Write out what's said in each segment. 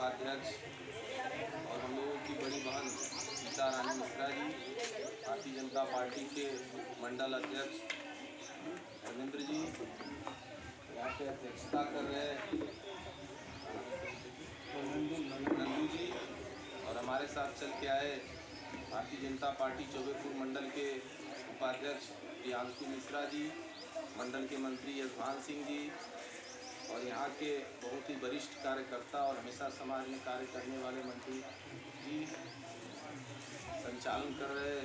उपाध्यक्ष और हम लोगों की बड़ी बहन सीता रानी मिश्रा जी, भारतीय जनता पार्टी के मंडल अध्यक्ष धर्मेंद्र जी यहाँ पे अध्यक्षता कर रहे नंदू जी, और हमारे साथ चल के आए भारतीय जनता पार्टी चौबेपुर मंडल के उपाध्यक्ष प्रियांशु मिश्रा जी, मंडल के मंत्री यशभान सिंह जी, और यहाँ के बहुत ही वरिष्ठ कार्यकर्ता और हमेशा समाज में कार्य करने वाले मंत्री जी संचालन कर रहे,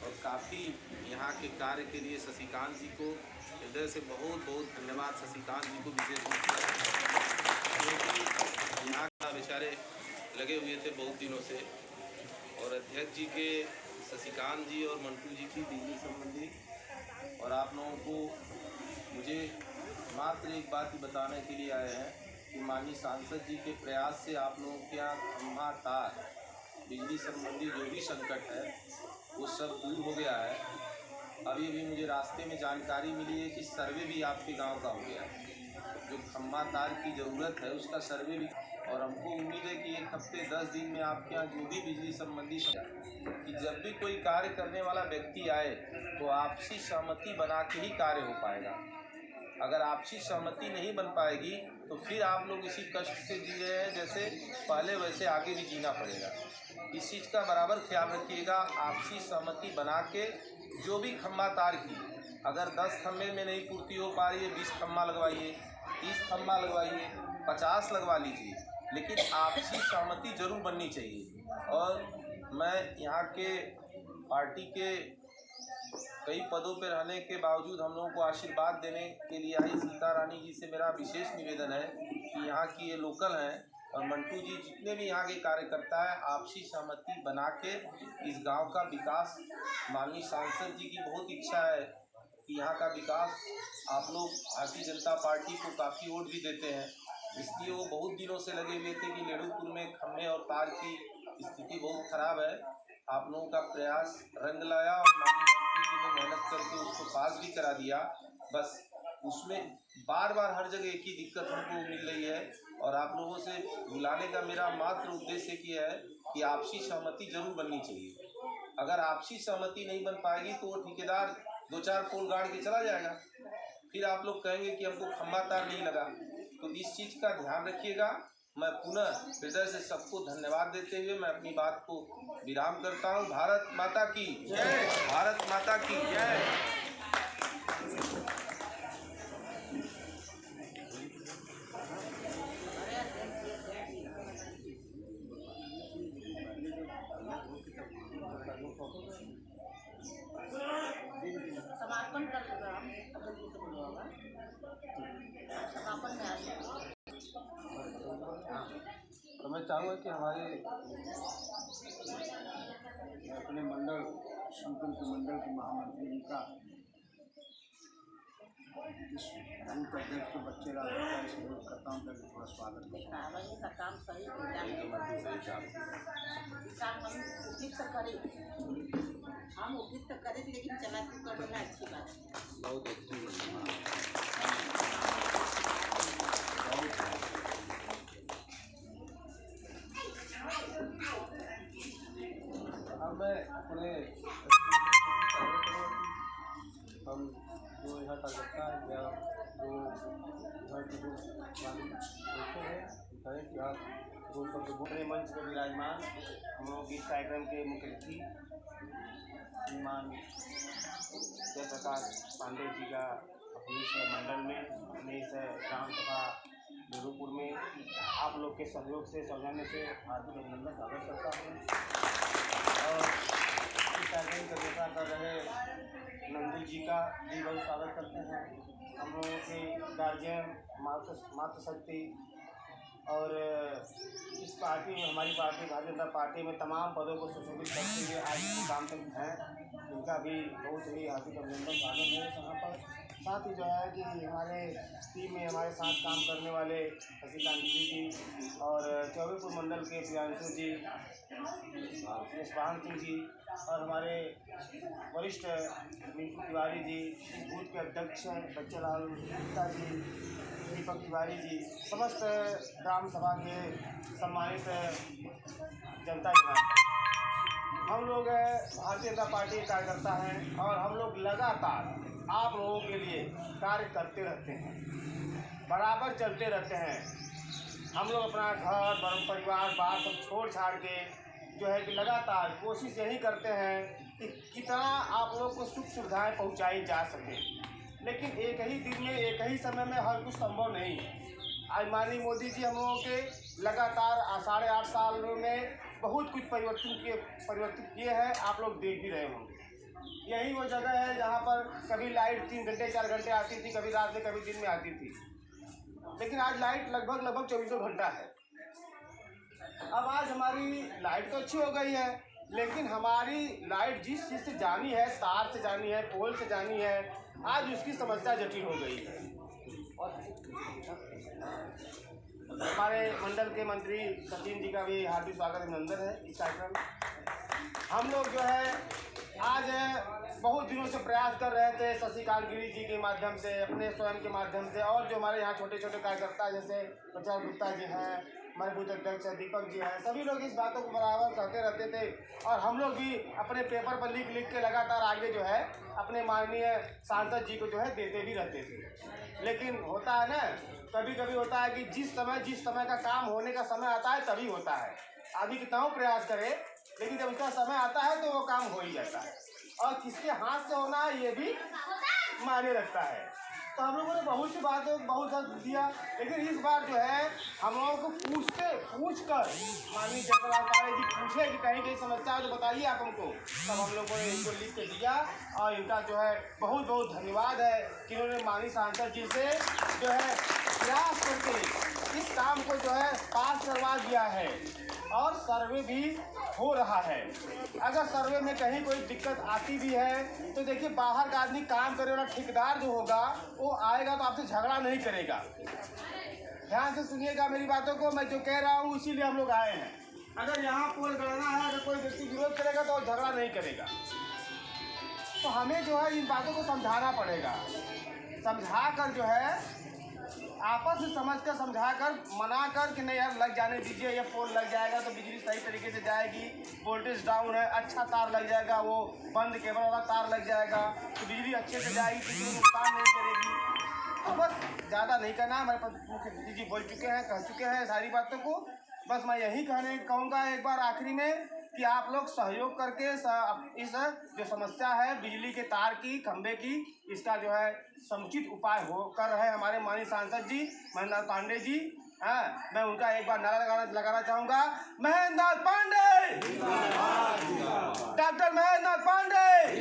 और काफ़ी यहाँ के कार्य के लिए शशिकांत जी को हृदय से बहुत बहुत धन्यवाद। शशिकांत जी को विशेष रूप से, क्योंकि यहाँ का बेचारे लगे हुए थे बहुत दिनों से, और अध्यक्ष जी के शशिकांत जी और मंटू जी की बिजली संबंधी, और आप लोगों को मुझे मात्र एक बात ही बताने के लिए आए हैं कि माननीय सांसद जी के प्रयास से आप लोगों के यहाँ खम्भा तार बिजली संबंधी जो भी संकट है वो सब दूर हो गया है। अभी भी मुझे रास्ते में जानकारी मिली है कि सर्वे भी आपके गांव का हो गया है, जो खम्भा तार की ज़रूरत है उसका सर्वे भी, और हमको उम्मीद है कि 1 हफ्ते 10 दिन में आपके यहाँ जो भी बिजली संबंधी कि जब भी कोई कार्य करने वाला व्यक्ति आए तो आपसी सहमति बना के ही कार्य हो पाएगा। अगर आपसी सहमति नहीं बन पाएगी तो फिर आप लोग इसी कष्ट से जी रहे हैं जैसे पहले, वैसे आगे भी जीना पड़ेगा। इस चीज़ का बराबर ख्याल रखिएगा। आपसी सहमति बना के जो भी खम्भा तार की, अगर 10 खम्भे में नहीं पूर्ति हो पा रही है, 20 खम्भा लगवाइए, 30 खम्भा लगवाइए, 50 लगवा लीजिए, लेकिन आपसी सहमति जरूर बननी चाहिए। और मैं यहाँ के पार्टी के कई पदों पर रहने के बावजूद हम लोगों को आशीर्वाद देने के लिए आई सीता रानी जी से मेरा विशेष निवेदन है कि यहाँ की ये लोकल हैं और मंटू जी, जितने भी यहाँ के कार्यकर्ता हैं, आपसी सहमति बना के इस गांव का विकास, माननीय सांसद जी की बहुत इच्छा है कि यहाँ का विकास, आप लोग भारतीय जनता पार्टी को काफ़ी वोट भी देते हैं, इसलिए वो बहुत दिनों से लगे हुए थे कि लेडूपुर में खम्भे और तार की स्थिति बहुत ख़राब है। आप लोगों का प्रयास रंग लाया और माननीय मंत्री जी ने मेहनत करके उसको पास भी करा दिया। बस उसमें बार बार हर जगह एक ही दिक्कत हमको मिल रही है, और आप लोगों से बुलाने का मेरा मात्र उद्देश्य ये है कि आपसी सहमति जरूर बननी चाहिए। अगर आपसी सहमति नहीं बन पाएगी तो वो ठेकेदार 2-4 पोल गाड़ के चला जाएगा, फिर आप लोग कहेंगे कि हमको खम्भा तार नहीं लगा। तो इस चीज़ का ध्यान रखिएगा। मैं पुनः हृदय से सबको धन्यवाद देते हुए मैं अपनी बात को विराम करता हूँ। भारत माता की जय, भारत माता की जय। समापन कर तो मैं चाहूँगा कि हमारे अपने मंडल शिवपुर के मंडल के महामंत्री जी का इस बूथ अध्यक्ष के बच्चे राजनेता इस करता हूँ करके थोड़ा स्वागत का काम सही हम उपयुक्त करे थे, लेकिन चला करना अच्छी बात है, बहुत अच्छी मैं अपने हम जो यहाँ कार्यकर्ता है या जो यहाँ के जो बैठे हैं कहें कि आप 2 शब्द बोले। मंच पर विराजमान हम लोग इस कार्यक्रम के मुख्य अतिथि श्रीमान जयप्रकाश पांडे जी का अपने इस मंडल में, अपने इस ग्राम सभा लेडूपुर में आप लोग के सहयोग से, सौजन्य से हार्दिक अभिनंदन स्वागत करता हूँ। और इस कार्यक्रम का नेता कर रहे नंदू जी का भी बहुत स्वागत करते हैं। हम लोगों के गार्जियन मातृशक्ति और इस पार्टी में, हमारी पार्टी भारतीय जनता पार्टी में तमाम पदों को सुशोभित करते हुए आज काम तक हैं, उनका भी बहुत ही हार्दिक अभिनंदन स्वागत है यहाँ पर। साथ ही जो है कि हमारे टीम में हमारे साथ काम करने वाले शशिकांत जी और चौबेपुर मंडल के प्रियांशु जी, यशपाल सिंह जी और हमारे वरिष्ठ मिंटू तिवारी जी, बूथ के अध्यक्ष बच्चेलाल गुप्ता जी, दीपक तिवारी जी, समस्त ग्राम सभा के सम्मानित जनता जनार्दन, हम लोग भारतीय जनता पार्टी के कार्यकर्ता हैं और हम लोग लगातार आप लोगों के लिए कार्य करते रहते हैं, बराबर चलते रहते हैं। हम लोग अपना घर परिवार बात सब छोड़ छाड़ के जो है कि लगातार कोशिश यही करते हैं कि कितना आप लोग को सुख सुविधाएं पहुंचाई जा सके, लेकिन एक ही दिन में एक ही समय में हर कुछ संभव नहीं है। आज माननीय मोदी जी हम लोगों के लगातार 8.5 साल में बहुत कुछ परिवर्तित किए हैं, आप लोग देख भी रहे होंगे। यही वो जगह है जहाँ पर कभी लाइट 3 घंटे 4 घंटे आती थी, कभी रात में कभी दिन में आती थी, लेकिन आज लाइट लगभग 24 घंटा है। अब आज हमारी लाइट तो अच्छी हो गई है, लेकिन हमारी लाइट जिस चीज़ से जानी है, तार से जानी है, पोल से जानी है, आज उसकी समस्या जटिल हो गई है। हमारे मंडल के मंत्री सचिन जी का भी हार्दिक स्वागत अभिनंदन है इस कार्यक्रम में। हम लोग जो है आज बहुत दिनों से प्रयास कर रहे थे शशिकांत गिरी जी के माध्यम से, अपने स्वयं के माध्यम से, और जो हमारे यहाँ छोटे छोटे कार्यकर्ता जैसे बच्चेलाल गुप्ता जी हैं, हमारे बूथ अध्यक्ष दीपक जी हैं, सभी लोग इस बातों को बराबर कहते रहते थे और हम लोग भी अपने पेपर पर लिख के लगातार आगे जो है अपने माननीय सांसद जी को जो है देते भी रहते थे। लेकिन होता है ना, कभी कभी होता है कि जिस समय का काम होने का समय आता है तभी होता है। आदमी कितना प्रयास करे, लेकिन जब उसका समय आता है तो वो काम हो ही जाता है, और किसके हाथ से होना है ये भी मायने रखता है। तो हम लोगों ने बहुत सी बातें बहुत दिया, लेकिन इस बार जो है हम लोगों को पूछ कर माननीय जयप्रकाश जी पूछे कि कहीं कहीं समस्या है तो बताइए आप हमको, तब हम लोगों ने इनको लिख के दिया और इनका जो है बहुत बहुत धन्यवाद है कि इन्होंने माननीय सांसद जी से जो है प्रयास करके इस काम को जो है पास करवा दिया है और सर्वे भी हो रहा है। अगर सर्वे में कहीं कोई दिक्कत आती भी है तो देखिए, बाहर का आदमी काम करे वाला ठेकेदार जो होगा वो आएगा तो आपसे झगड़ा नहीं करेगा। ध्यान से सुनिएगा मेरी बातों को, मैं जो कह रहा हूँ इसीलिए हम लोग आए हैं। अगर यहाँ पोल गड़ना है, अगर कोई व्यक्ति विरोध करेगा तो झगड़ा नहीं करेगा, तो हमें जो है इन बातों को समझाना पड़ेगा। समझा कर जो है आपस में समझ कर समझा कर मना कर कि नहीं यार लग जाने दीजिए, ये पोल लग जाएगा तो बिजली सही तरीके से जाएगी, वोल्टेज डाउन है, अच्छा तार लग जाएगा, वो बंद केबल वाला तार लग जाएगा तो बिजली अच्छे से जाएगी, किसी को नुकसान नहीं करेगी। तो बस ज़्यादा नहीं करना, हमारे पास मुख्यमंत्री जी बोल चुके हैं, कह चुके हैं सारी बातों को। बस मैं यही कहूँगा एक बार आखिरी में कि आप लोग सहयोग करके इस जो समस्या है बिजली के तार की, खंभे की, इसका जो है समुचित उपाय हो कर रहे हैं हमारे माननीय सांसद जी महेंद्र नाथ पांडे जी। मैं उनका एक बार नारा लगाना चाहूँगा, महेंद्र नाथ पांडे, डॉक्टर महेंद्र नाथ पांडे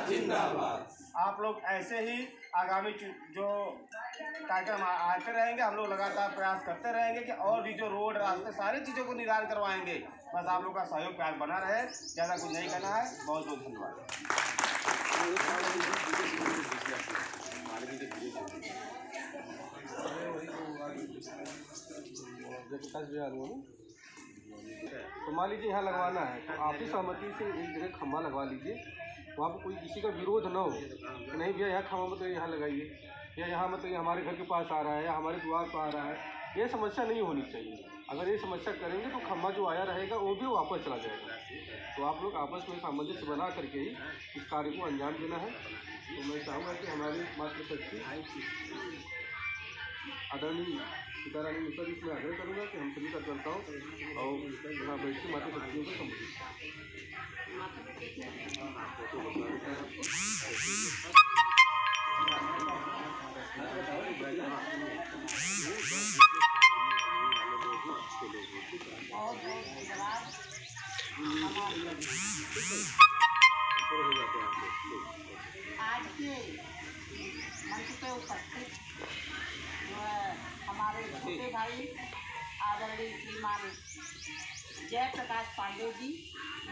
जिंदाबाद। आप लोग ऐसे ही आगामी जो कार्यक्रम आते रहेंगे, हम लोग लगातार प्रयास करते रहेंगे कि और भी जो रोड रास्ते सारी चीज़ों को निर्धारण करवाएंगे। बस आप लोग का सहयोग प्यार बना रहे, ज़्यादा कुछ नहीं करना है। बहुत बहुत धन्यवाद। तो मान लीजिए यहाँ लगवाना है तो आपकी सहमति से एक जगह खम्भा लगवा लीजिए, वहाँ पर कोई किसी का विरोध न हो कि नहीं भैया यहाँ खम्भा मतलब यहाँ लगाइए, या यहाँ मतलब हमारे घर के पास आ रहा है या हमारे द्वार पर आ रहा है, ये समस्या नहीं होनी चाहिए। अगर ये समस्या करेंगे तो खम्भा जो आया रहेगा वो भी वापस चला जाएगा। तो आप लोग आपस में सामंजस्य बना करके ही इस कार्य को अंजाम देना है। तो मैं चाहूँगा कि हमारी मातृशक्ति आदरणीय सीतारानी मिश्रा जी इसमें आग्रह करूँगा कि हम सभी कार्यकर्ताओं और यहाँ बैठी मातृशक्तियों को संबोधित आज के मंच पे उपस्थित हमारे छोटे भाई आदरणीय श्रीमान जयप्रकाश पांडे जी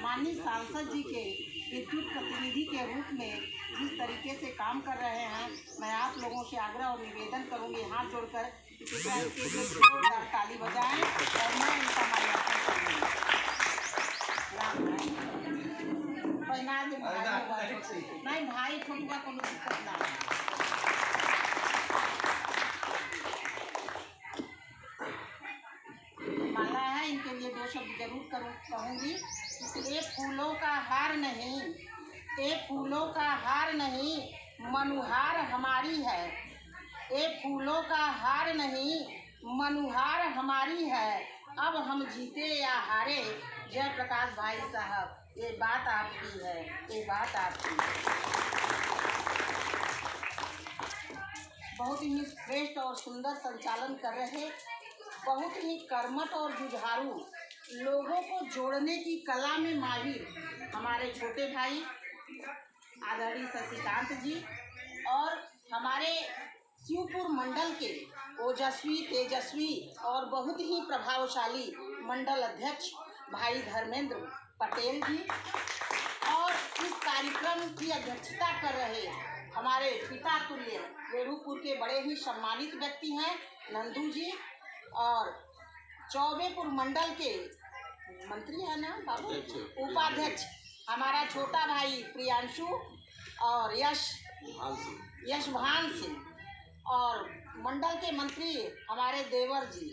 माननीय सांसद जी के विद्युत प्रतिनिधि के रूप में जिस तरीके से काम कर रहे हैं, मैं आप लोगों से आग्रह और निवेदन करूंगी हाथ जोड़कर कि कृपया इसके लिए जोरदार ताली बजाएं और मैं इनका माल्यार्पण करूंगी। नहीं भाई छोटुआ को दिक्कत ना माला है, इनके लिए दो शब्द जरूर कहूँगी। ये फूलों का हार नहीं, ये फूलों का हार नहीं, मनुहार हमारी है। ये फूलों का हार नहीं, मनुहार हमारी है। अब हम जीते या हारे, जयप्रकाश भाई साहब, ये बात आपकी है, ये बात आपकी है। बहुत ही श्रेष्ठ और सुंदर संचालन कर रहे, बहुत ही कर्मठ और जुझारू, लोगों को जोड़ने की कला में माहिर हमारे छोटे भाई आदरणीय शशिकांत जी और हमारे शिवपुर मंडल के ओजस्वी तेजस्वी और बहुत ही प्रभावशाली मंडल अध्यक्ष भाई धर्मेंद्र पटेल जी और इस कार्यक्रम की अध्यक्षता कर रहे हमारे पिता तुल्य रेणुपुर के बड़े ही सम्मानित व्यक्ति हैं नंदू जी और चौबेपुर मंडल के मंत्री है ना बाबू उपाध्यक्ष हमारा छोटा भाई प्रियांशु और यशभान सिंह और मंडल के मंत्री हमारे देवर जी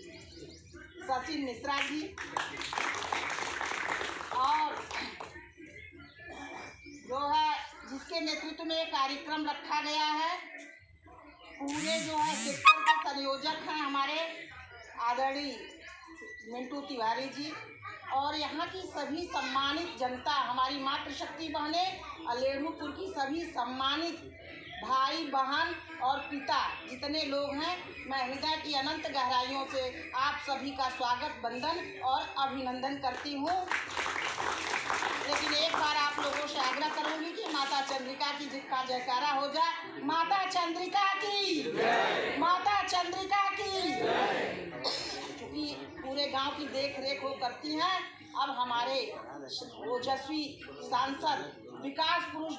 सचिन मिश्रा जी और जो है जिसके नेतृत्व में कार्यक्रम रखा गया है, पूरे जो है सेक्टर के संयोजक हैं हमारे आदरणीय मिंटू तिवारी जी और यहाँ की सभी सम्मानित जनता, हमारी मातृशक्ति बहनें, अलेरुपुर की सभी सम्मानित भाई बहन और पिता जितने लोग हैं, मैं हृदय की अनंत गहराइयों से आप सभी का स्वागत वंदन और अभिनंदन करती हूँ। लेकिन एक बार आप लोगों से आग्रह करूँगी कि माता चंद्रिका की जिसका जयकारा हो जाए। माता चंद्रिका की, माता चंद्रिका की। क्योंकि पूरे गांव की देख रेख वो करती हैं। अब हमारे ओजस्वी सांसद विकास पुरुष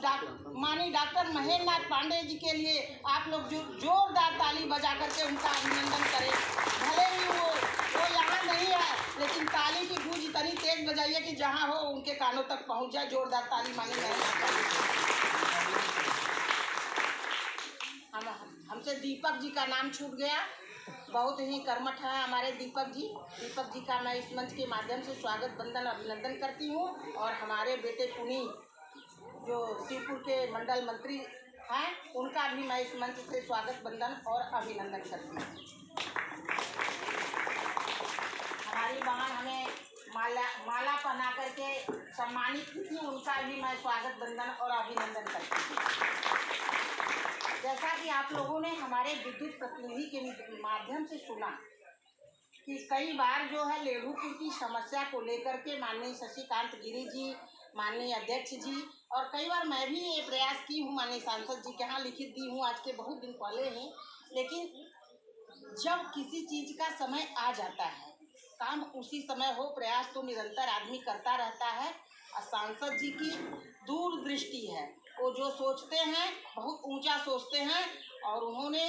माननीय डॉक्टर महेंद्र नाथ पांडे जी के लिए आप लोग जो जोरदार ताली बजा करके उनका अभिनंदन करें। भले ही वो यहाँ नहीं है, लेकिन ताली की गूंज इतनी तेज बजाइए कि जहाँ हो उनके कानों तक पहुँच जाए। जोरदार ताली मांगे। हमसे दीपक जी का नाम छूट गया, बहुत ही कर्मठ है हमारे दीपक जी। दीपक जी का मैं इस मंच के माध्यम से स्वागत वंदन अभिनंदन करती हूँ और हमारे बेटे पुनीत जो शिवपुर के मंडल मंत्री हैं, उनका भी मैं इस मंच से स्वागत वंदन और अभिनंदन करती हूँ। हमारी बहन हमें माला पहना करके सम्मानित की थी, उनका भी मैं स्वागत वंदन और अभिनंदन करती हूँ। जैसा कि आप लोगों ने हमारे विद्युत प्रतिनिधि के माध्यम से सुना कि कई बार जो है लेढ़ूपुर की समस्या को लेकर के माननीय शशिकांत गिरी जी, माननीय अध्यक्ष जी और कई बार मैं भी ये प्रयास की हूँ, माननीय सांसद जी के यहाँ लिखित दी हूँ आज के बहुत दिन पहले ही। लेकिन जब किसी चीज़ का समय आ जाता है, काम उसी समय हो, प्रयास तो निरंतर आदमी करता रहता है। और सांसद जी की दूरदृष्टि है, वो जो सोचते हैं बहुत ऊंचा सोचते हैं और उन्होंने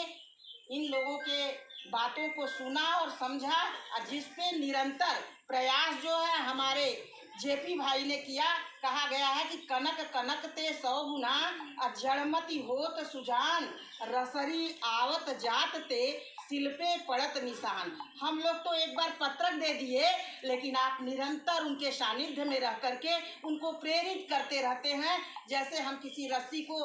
इन लोगों के बातों को सुना और समझा और जिस पे निरंतर प्रयास जो है हमारे जेपी भाई ने किया। कहा गया है कि कनक कनक ते 100 गुना और जड़मती होत सुजान, रसरी आवत जात ते सिलपे पड़त निशान। हम लोग तो एक बार पत्रक दे दिए, लेकिन आप निरंतर उनके सानिध्य में रह करके उनको प्रेरित करते रहते हैं। जैसे हम किसी रस्सी को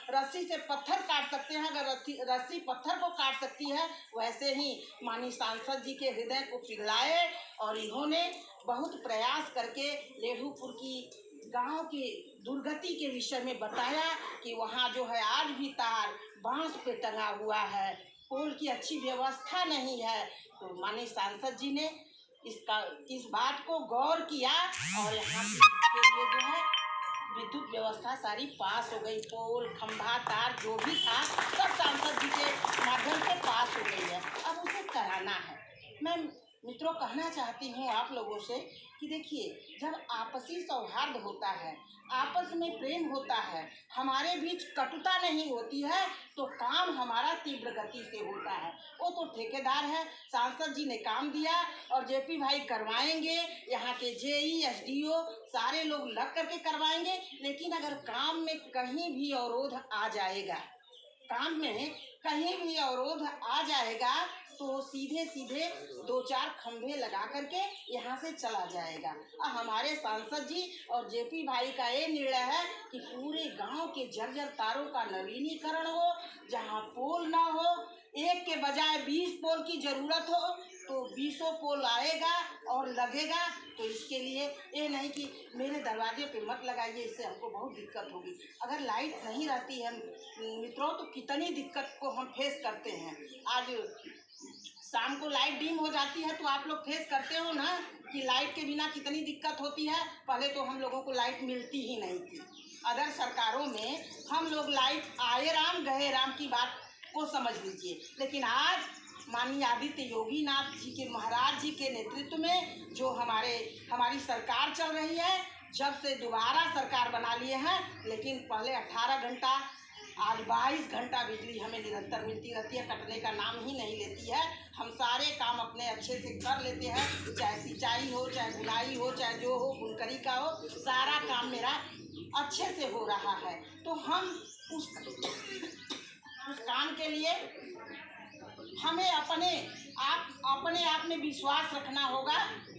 रस्सी से पत्थर काट सकते हैं, अगर रस्सी पत्थर को काट सकती है, वैसे ही माननीय सांसद जी के हृदय को पिघलाए और इन्होंने बहुत प्रयास करके लेढ़ूपुर की गांव की दुर्गति के विषय में बताया कि वहाँ जो है आज भी तार बांस पे टंगा हुआ है, पोल की अच्छी व्यवस्था नहीं है। तो माननीय सांसद जी ने इस बात को गौर किया और यहाँ के लिए जो है विद्युत व्यवस्था सारी पास हो गई। पोल, खंभा, तार जो भी था सब सांसद जी के माध्यम से पास हो गई है। अब उसे कराना है। मैं मित्रों, कहना चाहती हूँ आप लोगों से कि देखिए, जब आपसी सौहार्द होता है, आपस में प्रेम होता है, हमारे बीच कटुता नहीं होती है, तो काम हमारा तीव्र गति से होता है। वो तो ठेकेदार है, सांसद जी ने काम दिया और जेपी भाई करवाएंगे, यहाँ के जेई एसडीओ सारे लोग लग करके करवाएंगे। लेकिन अगर काम में कहीं भी अवरोध आ जाएगा, काम में कहीं भी अवरोध आ जाएगा, तो सीधे सीधे 2-4 खंभे लगा करके यहाँ से चला जाएगा। और हमारे सांसद जी और जेपी भाई का ये निर्णय है कि पूरे गांव के जर्जर तारों का नवीनीकरण हो, जहाँ पोल ना हो, एक के बजाय 20 पोल की जरूरत हो तो 20 पोल आएगा और लगेगा। तो इसके लिए ये नहीं कि मेरे दरवाजे पे मत लगाइए, इससे हमको बहुत दिक्कत होगी। अगर लाइट नहीं रहती है मित्रों, तो कितनी दिक्कत को हम फेस करते हैं। आज शाम को लाइट डिम हो जाती है, तो आप लोग फेस करते हो ना कि लाइट के बिना कितनी दिक्कत होती है। पहले तो हम लोगों को लाइट मिलती ही नहीं थी। अदर सरकारों में हम लोग लाइट आए राम गए राम की बात को समझ लीजिए। लेकिन आज माननीय आदित्य योगी नाथ जी के महाराज जी के नेतृत्व में जो हमारी सरकार चल रही है, जब से दोबारा सरकार बना लिए हैं, लेकिन पहले 18 घंटा, आज 22 घंटा बिजली हमें निरंतर मिलती रहती है, कटने का नाम ही नहीं लेती है। हम सारे काम अपने अच्छे से कर लेते हैं, चाहे सिंचाई हो, चाहे बुनाई हो, चाहे जो हो, बुनकरी का हो, सारा काम मेरा अच्छे से हो रहा है। तो हम उस काम के लिए हमें अपने आप में विश्वास रखना होगा।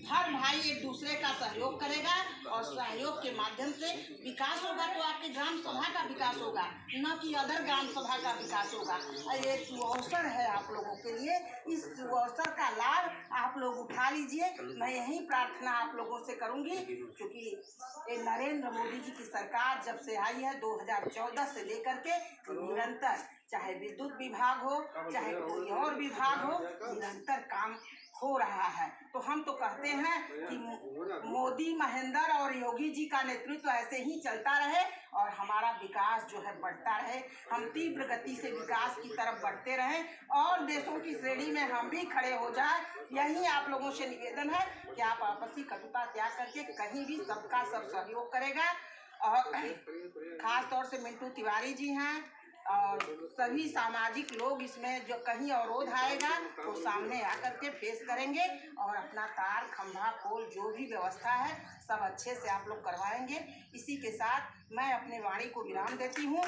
हर भाई एक दूसरे का सहयोग करेगा और सहयोग के माध्यम से विकास होगा। तो आपके ग्राम सभा का विकास होगा, न कि अदर ग्राम सभा का विकास होगा। ये सुअवसर है आप लोगों के लिए, इस सुअवसर का लाभ आप लोग उठा लीजिए। मैं यही प्रार्थना आप लोगों से करूंगी, क्योंकि ये नरेंद्र मोदी जी की सरकार जब से आई है 2014 से लेकर के निरंतर, चाहे विद्युत विभाग हो, चाहे कोई और विभाग हो, निरंतर काम हो रहा है। तो हम तो कहते हैं कि मोदी, महेंद्र और योगी जी का नेतृत्व ऐसे ही चलता रहे और हमारा विकास जो है बढ़ता रहे। हम तीव्र गति से विकास की तरफ बढ़ते रहें और देशों की श्रेणी में हम भी खड़े हो जाए। यही आप लोगों से निवेदन है कि आप आपसी कटुता त्याग करके कहीं भी सबका सब सहयोग करेगा। और खास तौर से मिंटू तिवारी जी हैं और सभी सामाजिक लोग इसमें जो कहीं अवरोध आएगा तो सामने आकर के फेस करेंगे और अपना तार, खंभा, पोल जो भी व्यवस्था है सब अच्छे से आप लोग करवाएंगे। इसी के साथ मैं अपने वाणी को विराम देती हूँ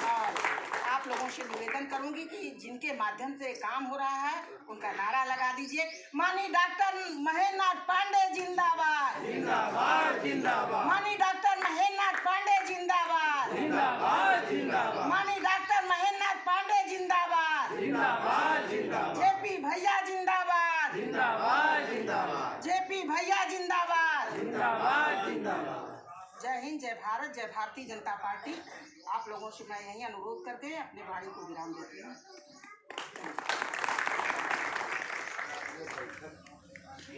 और आप लोगों से निवेदन करूंगी कि जिनके माध्यम से काम हो रहा है उनका नारा लगा दीजिए। माननीय डॉक्टर महेंद्र नाथ पांडे जिंदाबाद, जिंदाबाद जिंदाबाद। माननीय डॉक्टर महेंद्र नाथ पांडे जिंदाबाद, जिंदाबाद जिंदाबाद। माननीय डॉक्टर महेंद्र नाथ पांडे जिंदाबाद, जिंदाबाद जिंदाबाद। जेपी भैया जिंदाबाद, जिंदाबाद जिंदाबाद। जेपी भैया जिंदाबाद। जिंदाबाद जिंदाबाद। जय हिंद, जय भारत, जय भारतीय जनता पार्टी। आप लोगों से मैं यही अनुरोध करके अपने वाणी को विराम देती हूँ।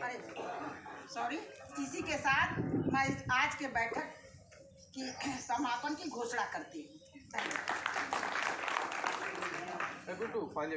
अरे सॉरी, इसी के साथ मैं आज के बैठक की समापन की घोषणा करती हूँ। धन्यवाद। गुड्डू, 5